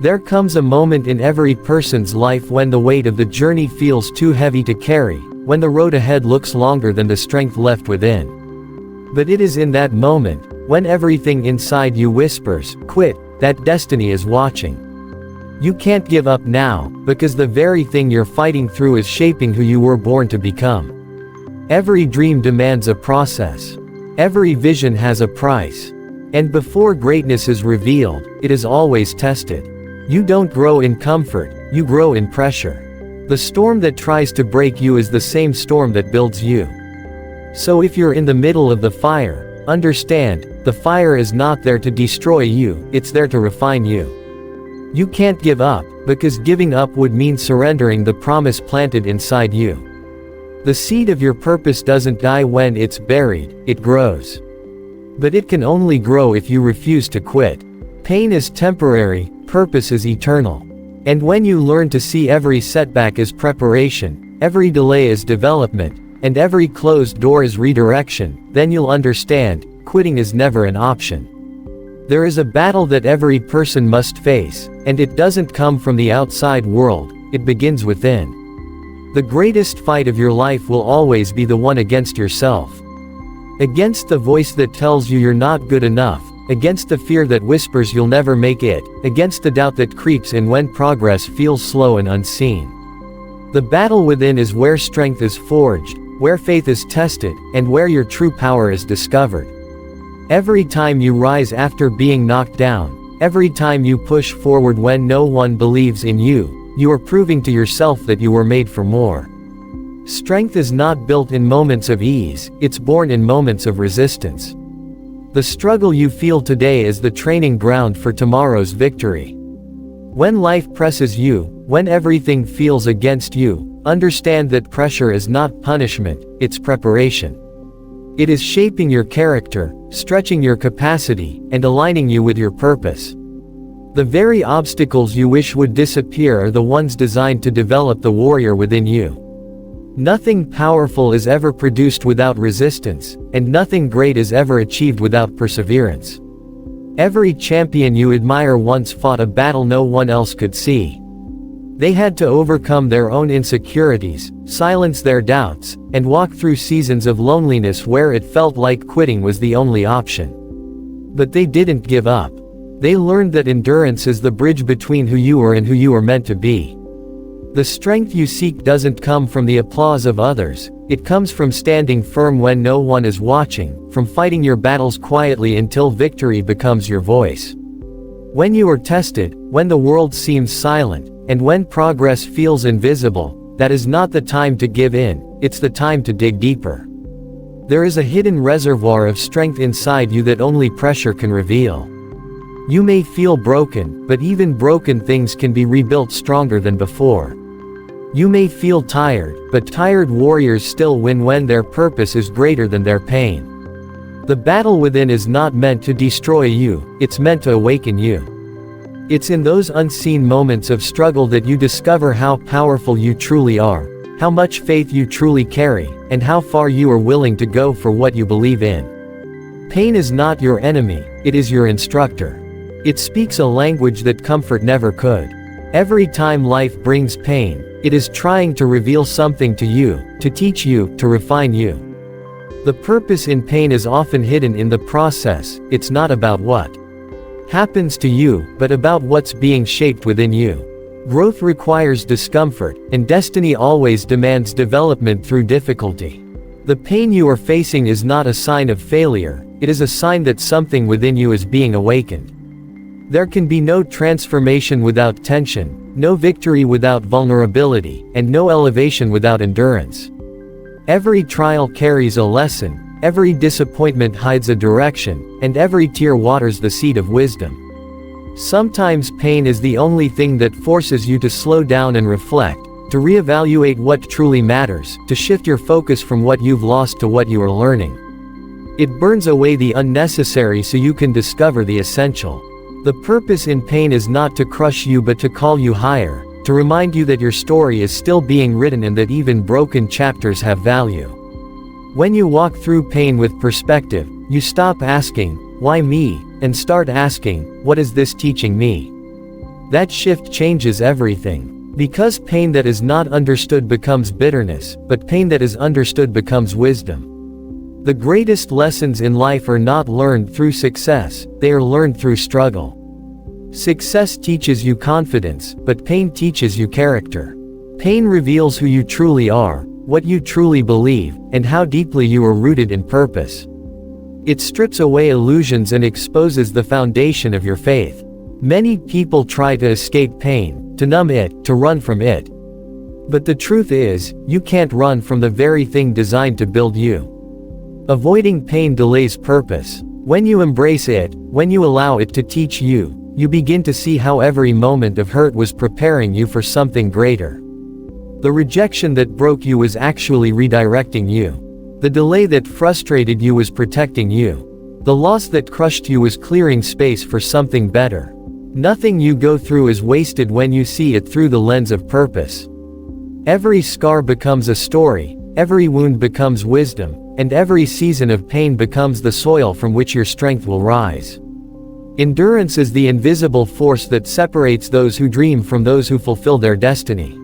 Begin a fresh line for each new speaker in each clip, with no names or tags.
There comes a moment in every person's life when the weight of the journey feels too heavy to carry, when the road ahead looks longer than the strength left within. But it is in that moment, when everything inside you whispers, "Quit," that destiny is watching. You can't give up now, because the very thing you're fighting through is shaping who you were born to become. Every dream demands a process. Every vision has a price. And before greatness is revealed, it is always tested. You don't grow in comfort, you grow in pressure. The storm that tries to break you is the same storm that builds you. So if you're in the middle of the fire, understand, the fire is not there to destroy you, it's there to refine you. You can't give up, because giving up would mean surrendering the promise planted inside you. The seed of your purpose doesn't die when it's buried, it grows. But it can only grow if you refuse to quit. Pain is temporary, purpose is eternal. And when you learn to see every setback as preparation, every delay as development, and every closed door as redirection, then you'll understand, quitting is never an option. There is a battle that every person must face, and it doesn't come from the outside world, it begins within. The greatest fight of your life will always be the one against yourself. Against the voice that tells you you're not good enough, against the fear that whispers you'll never make it, against the doubt that creeps in when progress feels slow and unseen. The battle within is where strength is forged, where faith is tested, and where your true power is discovered. Every time you rise after being knocked down, every time you push forward when no one believes in you, you are proving to yourself that you were made for more. Strength is not built in moments of ease, it's born in moments of resistance. The struggle you feel today is the training ground for tomorrow's victory. When life presses you, when everything feels against you, understand that pressure is not punishment, it's preparation. It is shaping your character, stretching your capacity, and aligning you with your purpose. The very obstacles you wish would disappear are the ones designed to develop the warrior within you. Nothing powerful is ever produced without resistance, and nothing great is ever achieved without perseverance. Every champion you admire once fought a battle no one else could see. They had to overcome their own insecurities, silence their doubts, and walk through seasons of loneliness where it felt like quitting was the only option. But they didn't give up. They learned that endurance is the bridge between who you are and who you are meant to be. The strength you seek doesn't come from the applause of others, it comes from standing firm when no one is watching, from fighting your battles quietly until victory becomes your voice. When you are tested, when the world seems silent, and when progress feels invisible, that is not the time to give in, it's the time to dig deeper. There is a hidden reservoir of strength inside you that only pressure can reveal. You may feel broken, but even broken things can be rebuilt stronger than before. You may feel tired, but tired warriors still win when their purpose is greater than their pain. The battle within is not meant to destroy you, it's meant to awaken you. It's in those unseen moments of struggle that you discover how powerful you truly are, how much faith you truly carry, and how far you are willing to go for what you believe in. Pain is not your enemy, it is your instructor. It speaks a language that comfort never could. Every time life brings pain, it is trying to reveal something to you, to teach you, to refine you. The purpose in pain is often hidden in the process, it's not about what happens to you, but about what's being shaped within you. Growth requires discomfort, and destiny always demands development through difficulty. The pain you are facing is not a sign of failure, it is a sign that something within you is being awakened. There can be no transformation without tension, no victory without vulnerability, and no elevation without endurance. Every trial carries a lesson, every disappointment hides a direction, and every tear waters the seed of wisdom. Sometimes pain is the only thing that forces you to slow down and reflect, to reevaluate what truly matters, to shift your focus from what you've lost to what you are learning. It burns away the unnecessary so you can discover the essential. The purpose in pain is not to crush you but to call you higher, to remind you that your story is still being written and that even broken chapters have value. When you walk through pain with perspective, you stop asking, "Why me?" and start asking, "What is this teaching me?" That shift changes everything. Because pain that is not understood becomes bitterness, but pain that is understood becomes wisdom. The greatest lessons in life are not learned through success, they are learned through struggle. Success teaches you confidence, but pain teaches you character. Pain reveals who you truly are, what you truly believe, and how deeply you are rooted in purpose. It strips away illusions and exposes the foundation of your faith. Many people try to escape pain, to numb it, to run from it. But the truth is, you can't run from the very thing designed to build you. Avoiding pain delays purpose. When you embrace it, when you allow it to teach you, you begin to see how every moment of hurt was preparing you for something greater. The rejection that broke you was actually redirecting you. The delay that frustrated you was protecting you. The loss that crushed you was clearing space for something better. Nothing you go through is wasted when you see it through the lens of purpose. Every scar becomes a story, every wound becomes wisdom, and every season of pain becomes the soil from which your strength will rise. Endurance is the invisible force that separates those who dream from those who fulfill their destiny.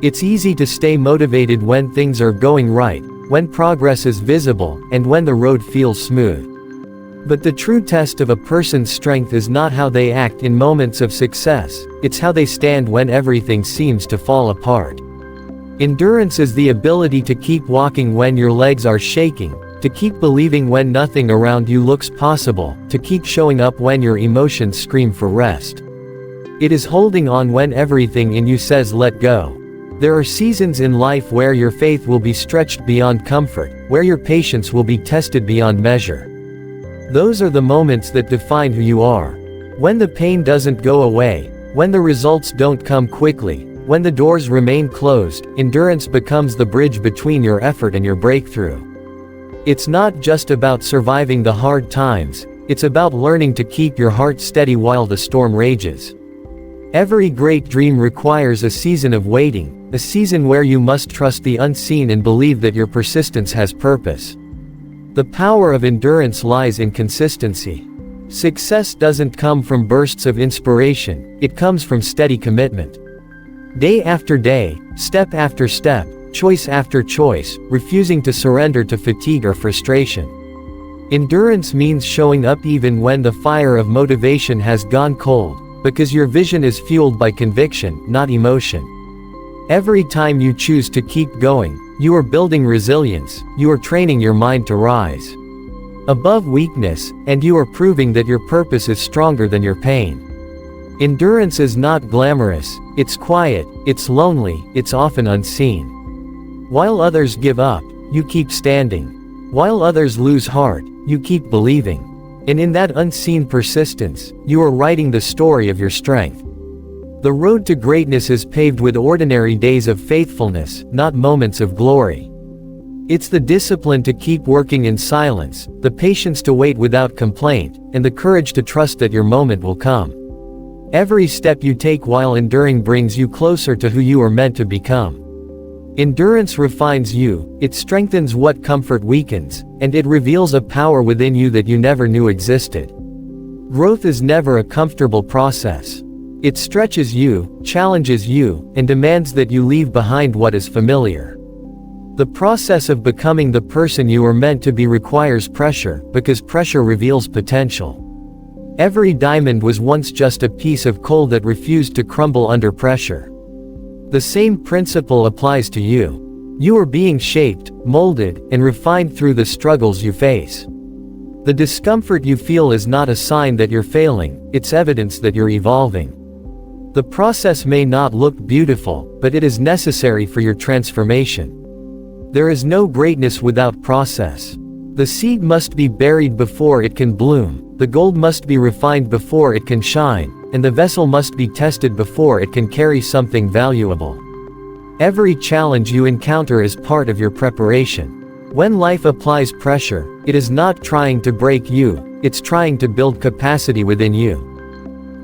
It's easy to stay motivated when things are going right, when progress is visible, and when the road feels smooth. But the true test of a person's strength is not how they act in moments of success, it's how they stand when everything seems to fall apart. Endurance is the ability to keep walking when your legs are shaking, to keep believing when nothing around you looks possible, to keep showing up when your emotions scream for rest. It is holding on when everything in you says let go. There are seasons in life where your faith will be stretched beyond comfort, where your patience will be tested beyond measure. Those are the moments that define who you are. When the pain doesn't go away, when the results don't come quickly, when the doors remain closed, endurance becomes the bridge between your effort and your breakthrough. It's not just about surviving the hard times, it's about learning to keep your heart steady while the storm rages. Every great dream requires a season of waiting, a season where you must trust the unseen and believe that your persistence has purpose. The power of endurance lies in consistency. Success doesn't come from bursts of inspiration, it comes from steady commitment. Day after day, step after step, choice after choice, refusing to surrender to fatigue or frustration. Endurance means showing up even when the fire of motivation has gone cold, because your vision is fueled by conviction, not emotion. Every time you choose to keep going, you are building resilience, you are training your mind to rise above weakness, and you are proving that your purpose is stronger than your pain. Endurance is not glamorous, it's quiet, it's lonely, it's often unseen. While others give up, you keep standing. While others lose heart, you keep believing. And in that unseen persistence, you are writing the story of your strength. The road to greatness is paved with ordinary days of faithfulness, not moments of glory. It's the discipline to keep working in silence, the patience to wait without complaint, and the courage to trust that your moment will come. Every step you take while enduring brings you closer to who you are meant to become. Endurance refines you, it strengthens what comfort weakens, and it reveals a power within you that you never knew existed. Growth is never a comfortable process. It stretches you, challenges you, and demands that you leave behind what is familiar. The process of becoming the person you are meant to be requires pressure, because pressure reveals potential. Every diamond was once just a piece of coal that refused to crumble under pressure. The same principle applies to you. You are being shaped, molded, and refined through the struggles you face. The discomfort you feel is not a sign that you're failing, it's evidence that you're evolving. The process may not look beautiful, but it is necessary for your transformation. There is no greatness without process. The seed must be buried before it can bloom, the gold must be refined before it can shine, and the vessel must be tested before it can carry something valuable. Every challenge you encounter is part of your preparation. When life applies pressure, it is not trying to break you, it's trying to build capacity within you.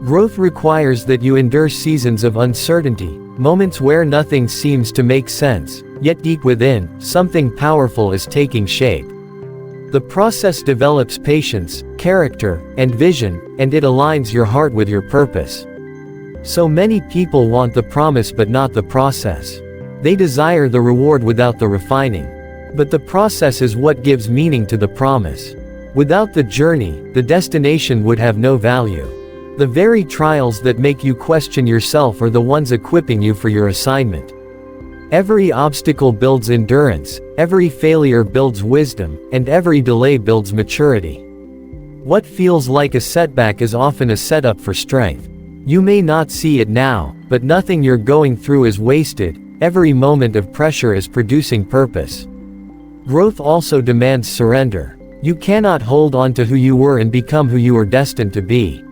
Growth requires that you endure seasons of uncertainty, moments where nothing seems to make sense, yet deep within, something powerful is taking shape. The process develops patience, character, and vision, and it aligns your heart with your purpose. So many people want the promise but not the process. They desire the reward without the refining. But the process is what gives meaning to the promise. Without the journey, the destination would have no value. The very trials that make you question yourself are the ones equipping you for your assignment. Every obstacle builds endurance, every failure builds wisdom, and every delay builds maturity. What feels like a setback is often a setup for strength. You may not see it now, but nothing you're going through is wasted. Every moment of pressure is producing purpose. Growth also demands surrender. You cannot hold on to who you were and become who you are destined to be.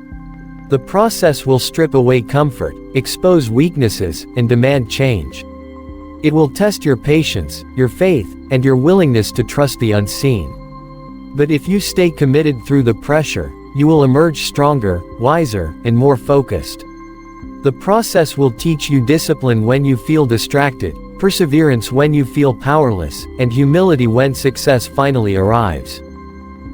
The process will strip away comfort, expose weaknesses, and demand change. It will test your patience, your faith, and your willingness to trust the unseen. But if you stay committed through the pressure, you will emerge stronger, wiser, and more focused. The process will teach you discipline when you feel distracted, perseverance when you feel powerless, and humility when success finally arrives.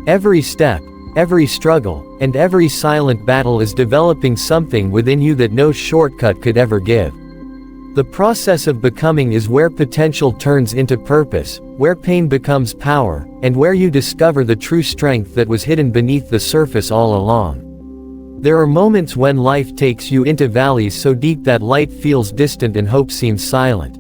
Every step, every struggle, and every silent battle is developing something within you that no shortcut could ever give. The process of becoming is where potential turns into purpose, where pain becomes power, and where you discover the true strength that was hidden beneath the surface all along. There are moments when life takes you into valleys so deep that light feels distant and hope seems silent.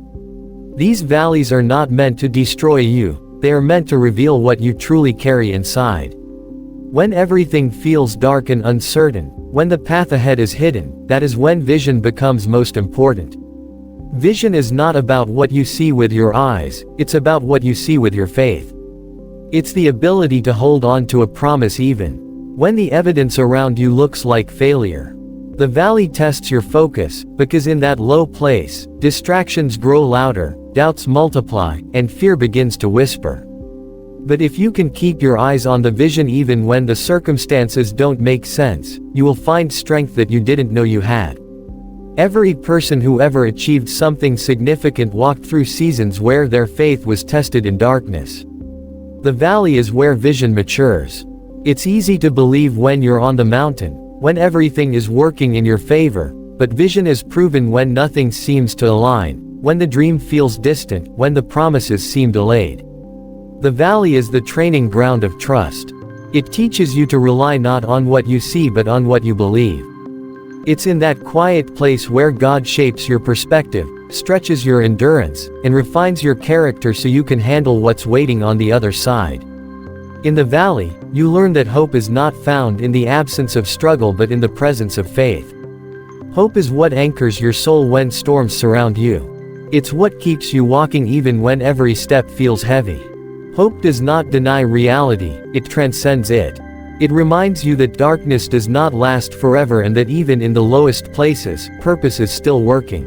These valleys are not meant to destroy you, they are meant to reveal what you truly carry inside. When everything feels dark and uncertain, when the path ahead is hidden, that is when vision becomes most important. Vision is not about what you see with your eyes, it's about what you see with your faith. It's the ability to hold on to a promise even when the evidence around you looks like failure. The valley tests your focus, because in that low place, distractions grow louder, doubts multiply, and fear begins to whisper. But if you can keep your eyes on the vision even when the circumstances don't make sense, you will find strength that you didn't know you had. Every person who ever achieved something significant walked through seasons where their faith was tested in darkness. The valley is where vision matures. It's easy to believe when you're on the mountain, when everything is working in your favor, but vision is proven when nothing seems to align, when the dream feels distant, when the promises seem delayed. The valley is the training ground of trust. It teaches you to rely not on what you see but on what you believe. It's in that quiet place where God shapes your perspective, stretches your endurance, and refines your character so you can handle what's waiting on the other side. In the valley, you learn that hope is not found in the absence of struggle but in the presence of faith. Hope is what anchors your soul when storms surround you. It's what keeps you walking even when every step feels heavy. Hope does not deny reality, it transcends it. It reminds you that darkness does not last forever and that even in the lowest places, purpose is still working.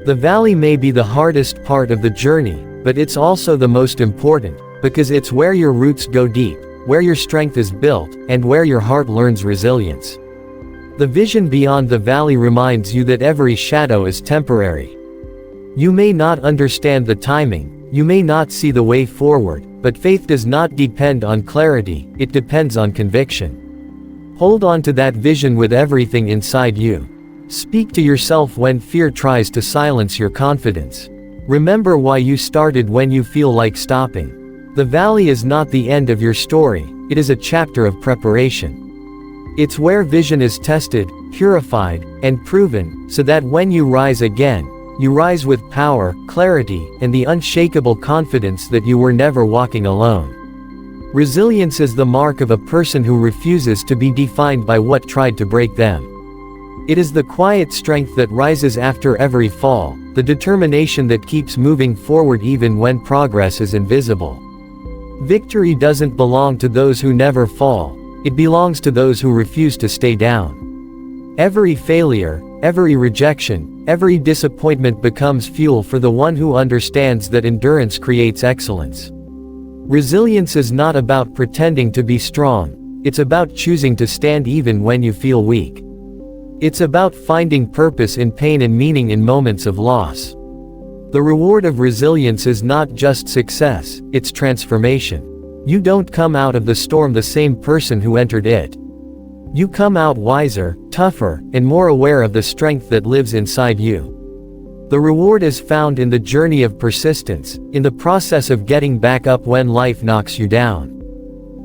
The valley may be the hardest part of the journey, but it's also the most important, because it's where your roots go deep, where your strength is built, and where your heart learns resilience. The vision beyond the valley reminds you that every shadow is temporary. You may not understand the timing, you may not see the way forward, but faith does not depend on clarity, it depends on conviction. Hold on to that vision with everything inside you. Speak to yourself when fear tries to silence your confidence. Remember why you started when you feel like stopping. The valley is not the end of your story, it is a chapter of preparation. It's where vision is tested, purified, and proven, so that when you rise again, you rise with power, clarity, and the unshakable confidence that you were never walking alone. Resilience is the mark of a person who refuses to be defined by what tried to break them. It is the quiet strength that rises after every fall, the determination that keeps moving forward even when progress is invisible. Victory doesn't belong to those who never fall, it belongs to those who refuse to stay down. Every failure, every rejection, every disappointment becomes fuel for the one who understands that endurance creates excellence. Resilience is not about pretending to be strong, it's about choosing to stand even when you feel weak. It's about finding purpose in pain and meaning in moments of loss. The reward of resilience is not just success, it's transformation. You don't come out of the storm the same person who entered it. You come out wiser, tougher, and more aware of the strength that lives inside you. The reward is found in the journey of persistence, in the process of getting back up when life knocks you down.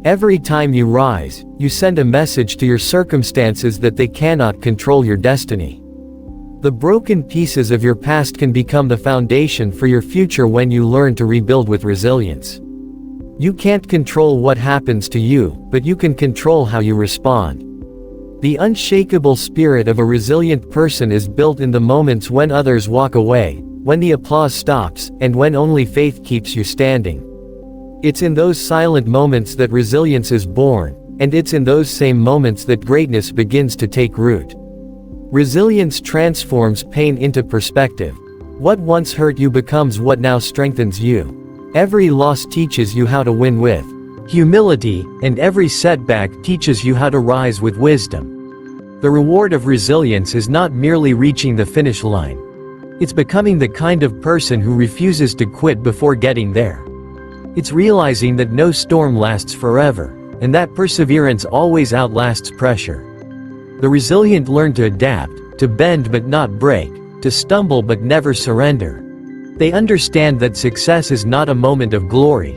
Every time you rise, you send a message to your circumstances that they cannot control your destiny. The broken pieces of your past can become the foundation for your future when you learn to rebuild with resilience. You can't control what happens to you, but you can control how you respond. The unshakable spirit of a resilient person is built in the moments when others walk away, when the applause stops, and when only faith keeps you standing. It's in those silent moments that resilience is born, and it's in those same moments that greatness begins to take root. Resilience transforms pain into perspective. What once hurt you becomes what now strengthens you. Every loss teaches you how to win with humility, and every setback teaches you how to rise with wisdom. The reward of resilience is not merely reaching the finish line. It's becoming the kind of person who refuses to quit before getting there. It's realizing that no storm lasts forever, and that perseverance always outlasts pressure. The resilient learn to adapt, to bend but not break, to stumble but never surrender. They understand that success is not a moment of glory.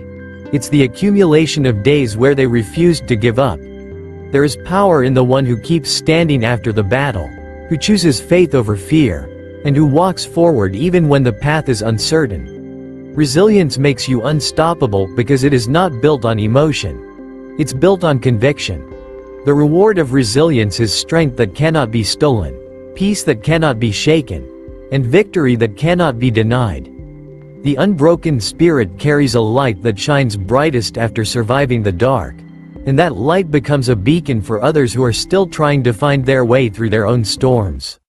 It's the accumulation of days where they refused to give up. There is power in the one who keeps standing after the battle, who chooses faith over fear, and who walks forward even when the path is uncertain. Resilience makes you unstoppable because it is not built on emotion. It's built on conviction. The reward of resilience is strength that cannot be stolen, peace that cannot be shaken, and victory that cannot be denied. The unbroken spirit carries a light that shines brightest after surviving the dark, and that light becomes a beacon for others who are still trying to find their way through their own storms.